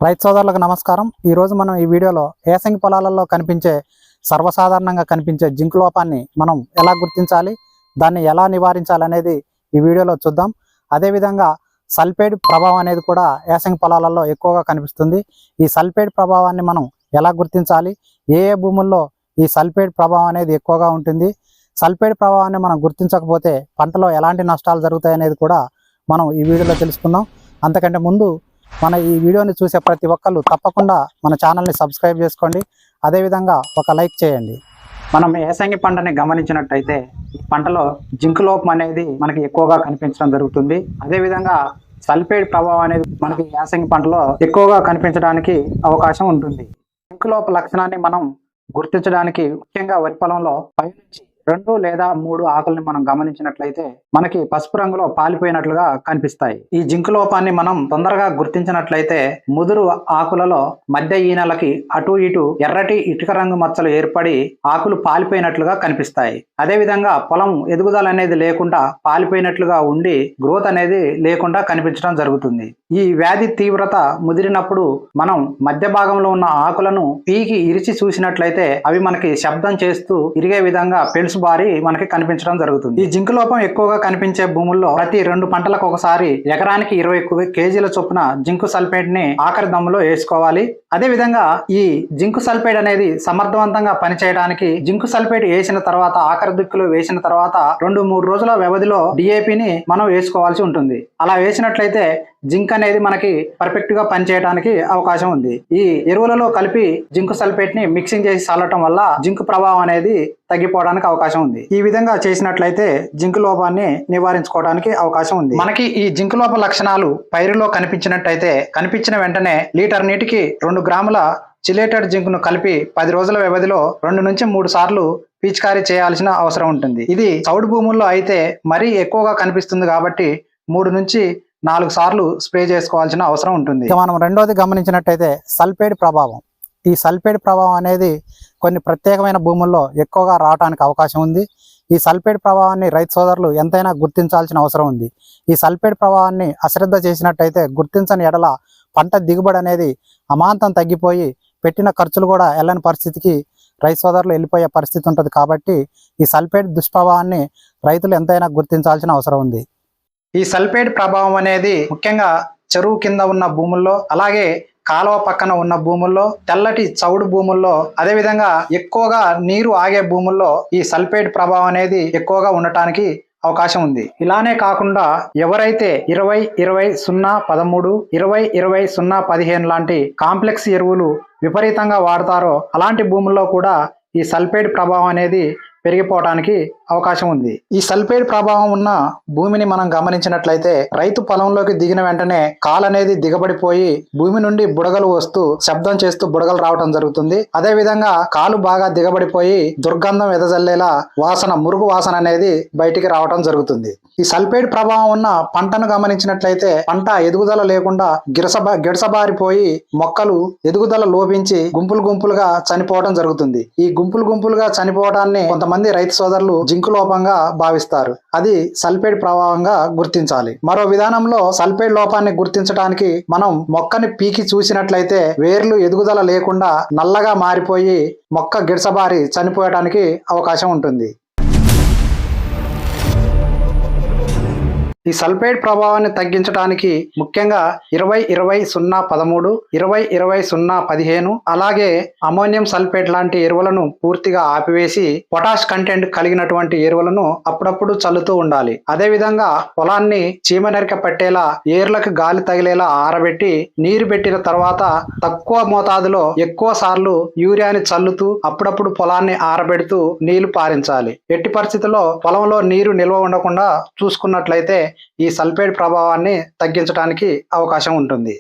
రైతు సోదరులకు నమస్కారం. ఈరోజు మనం ఈ వీడియోలో ఏసంగి పొలాలలో సర్వసాధారణంగా కనిపించే జింక్ లోపాన్ని మనం ఎలా గుర్తించాలి, దాన్ని ఎలా నివారించాలి అనేది ఈ వీడియోలో చూద్దాం. అదేవిధంగా సల్ఫేట్ ప్రభావం అనేది కూడా ఏసంగి పొలాలలో ఎక్కువగా కనిపిస్తుంది. ఈ సల్ఫేట్ ప్రభావాన్ని మనం ఎలా గుర్తించాలి, ఏ భూముల్లో ఈ సల్ఫేట్ ప్రభావం అనేది ఎక్కువగా ఉంటుంది, సల్ఫేట్ ప్రభావాన్ని మనం గుర్తించకపోతే పంటలో ఎలాంటి నష్టాలు జరుగుతాయి అనేది కూడా మనం ఈ వీడియోలో తెలుసుకుందాం. అంతకంటే ముందు మన ఈ వీడియోని చూసే ప్రతి ఒక్కళ్ళు తప్పకుండా మన ఛానల్ని సబ్స్క్రైబ్ చేసుకోండి. అదేవిధంగా ఒక లైక్ చేయండి. మనం ఏసంగి పంటని గమనించినట్టయితే ఈ పంటలో జింక్ లోపం అనేది మనకి ఎక్కువగా కనిపించడం జరుగుతుంది. అదేవిధంగా సల్ఫేట్ ప్రభావం అనేది మనకి యాసంగి పంటలో ఎక్కువగా కనిపించడానికి అవకాశం ఉంటుంది. జింక్ లోప లక్షణాన్ని మనం గుర్తించడానికి ముఖ్యంగా వరి పొలంలో పైనుంచి 2 లేదా 3 ఆకుల్ని మనం గమనించినట్లయితే మనకి పసుపు రంగులో పాలిపోయినట్లుగా కనిపిస్తాయి. ఈ జింక్ లోపాన్ని మనం తొందరగా గుర్తించినట్లయితే ముదురు ఆకులలో మధ్య ఈనెలకి అటు ఇటు ఎర్రటి ఇటుక రంగు మచ్చలు ఏర్పడి ఆకులు పాలిపోయినట్లుగా కనిపిస్తాయి. అదే విధంగా పొలం ఎదుగుదల అనేది లేకుండా పాలిపోయినట్లుగా ఉండి గ్రోత్ అనేది లేకుండా కనిపించడం జరుగుతుంది. ఈ వ్యాధి తీవ్రత ముదిరినప్పుడు మనం మధ్య భాగంలో ఉన్న ఆకులను పీకి ఇరిచి చూసినట్లయితే అవి మనకి శబ్దం చేస్తూ ఇరిగే విధంగా బారి మనకి కనిపించడం జరుగుతుంది. ఈ జింక్ లోపం ఎక్కువగా కనిపించే భూముల్లో ప్రతి 2 పంటలకు ఒకసారి ఎకరానికి 20 కేజీల చొప్పున జింక్ సల్ఫేట్ ని ఆఖరి దమ్ములో వేసుకోవాలి. అదే విధంగా ఈ జింక్ సల్ఫేట్ అనేది సమర్థవంతంగా పనిచేయడానికి జింక్ సల్ఫేట్ వేసిన తర్వాత ఆఖరి దిక్కులో వేసిన తర్వాత 2-3 రోజుల వ్యవధిలో డిఏపిని మనం వేసుకోవాల్సి ఉంటుంది. అలా వేసినట్లయితే జింక్ అనేది మనకి పర్ఫెక్ట్ గా పనిచేయడానికి అవకాశం ఉంది. ఈ ఎరువులలో కలిపి జింక్ సల్ఫేట్ ని మిక్సింగ్ చేసి చల్లటం వల్ల జింక్ ప్రభావం అనేది తగ్గిపోవడానికి అవకాశం ఉంది. ఈ విధంగా చేసినట్లయితే జింక్ లోపాన్ని నివారించుకోవడానికి అవకాశం ఉంది. మనకి ఈ జింక్ లోప లక్షణాలు పైరులో కనిపించినట్టయితే కనిపించిన వెంటనే లీటర్ నీటికి 2 గ్రాముల చిలేటెడ్ జింక్ ను కలిపి 10 రోజుల వ్యవధిలో 2 నుంచి 3 సార్లు పిచికారీ చేయాల్సిన అవసరం ఉంటుంది. ఇది చౌడు భూముల్లో అయితే మరీ ఎక్కువగా కనిపిస్తుంది కాబట్టి 3 నుంచి 4 సార్లు స్ప్రే చేసుకోవాల్సిన అవసరం ఉంటుంది. మనం రెండోది గమనించినట్టయితే సల్ఫేట్ ప్రభావం. ఈ సల్ఫేట్ ప్రభావం అనేది కొన్ని ప్రత్యేకమైన భూముల్లో ఎక్కువగా రావడానికి అవకాశం ఉంది. ఈ సల్ఫేట్ ప్రభావాన్ని రైతు సోదరులు ఎంతైనా గుర్తించాల్సిన అవసరం ఉంది. ఈ సల్ఫేట్ ప్రభావాన్ని అశ్రద్ధ చేసినట్టయితే గుర్తించని ఎడల పంట దిగుబడి అనేది అమాంతం తగ్గిపోయి పెట్టిన ఖర్చులు కూడా వెళ్ళని పరిస్థితికి రైతు సోదరులు వెళ్ళిపోయే పరిస్థితి ఉంటుంది. కాబట్టి ఈ సల్ఫేట్ దుష్ప్రభావాన్ని రైతులు ఎంతైనా గుర్తించాల్సిన అవసరం ఉంది. ఈ సల్ఫేట్ ప్రభావం అనేది ముఖ్యంగా చెరువు కింద ఉన్న భూముల్లో, అలాగే కాలువ పక్కన ఉన్న భూముల్లో, తెల్లటి చౌడు భూముల్లో, అదేవిధంగా ఎక్కువగా నీరు ఆగే భూముల్లో ఈ సల్ఫేట్ ప్రభావం అనేది ఎక్కువగా ఉండటానికి అవకాశం ఉంది. ఇలానే కాకుండా ఎవరైతే 20-20-0-13, 20-20-0-15 లాంటి కాంప్లెక్స్ ఎరువులు విపరీతంగా వాడతారో అలాంటి భూముల్లో కూడా ఈ సల్ఫేట్ ప్రభావం అనేది పెరిగిపోవడానికి అవకాశం ఉంది. ఈ సల్ఫేట్ ప్రభావం ఉన్న భూమిని మనం గమనించినట్లయితే రైతు పొలంలోకి దిగిన వెంటనే కాలు అనేది దిగబడిపోయి భూమి నుండి బుడగలు వస్తూ శబ్దం చేస్తూ బుడగలు రావడం జరుగుతుంది. అదే విధంగా కాలు బాగా దిగబడిపోయి దుర్గంధం వెదజల్లేలా వాసన, మురుగు వాసన అనేది బయటికి రావడం జరుగుతుంది. ఈ సల్ఫేట్ ప్రభావం ఉన్న పంటను గమనించినట్లయితే పంట ఎదుగుదల లేకుండా గిడసబారిపోయి మొక్కలు ఎదుగుదల లోపించి గుంపులుగా చనిపోవడం జరుగుతుంది. ఈ గుంపులుగా చనిపోవడాన్ని కొంతమంది రైతు సోదరులు జింక్ లోపంగా భావిస్తారు. అది సల్ఫేట్ ప్రభావంగా గుర్తించాలి. మరో విధానంలో సల్ఫేట్ లోపాన్ని గుర్తించడానికి మనం మొక్కని పీకి చూసినట్లయితే వేర్లు ఎదుగుదల లేకుండా నల్లగా మారిపోయి మొక్క గిడసబారి చనిపోయడానికి అవకాశం ఉంటుంది. ఈ సల్ఫేట్ ప్రభావాన్ని తగ్గించడానికి ముఖ్యంగా 20-20-0-13, 20-20-0-15, అలాగే అమోనియం సల్ఫేట్ లాంటి ఎరువులను పూర్తిగా ఆపివేసి పొటాష్ కంటెంట్ కలిగినటువంటి ఎరువులను అప్పుడప్పుడు చల్లుతూ ఉండాలి. అదే విధంగా పొలాన్ని చీమనెరిక పట్టేలా ఏర్లకు గాలి తగిలేలా ఆరబెట్టి నీరు పెట్టిన తర్వాత తక్కువ మోతాదులో ఎక్కువ సార్లు యూరియాని చల్లుతూ అప్పుడప్పుడు పొలాన్ని ఆరబెడుతూ నీళ్లు పారించాలి. ఎట్టి పరిస్థితుల్లో పొలంలో నీరు నిల్వ ఉండకుండా చూసుకున్నట్లయితే ఈ సల్ఫేట్ ప్రభావాన్ని తగ్గించడానికి అవకాశం ఉంటుంది.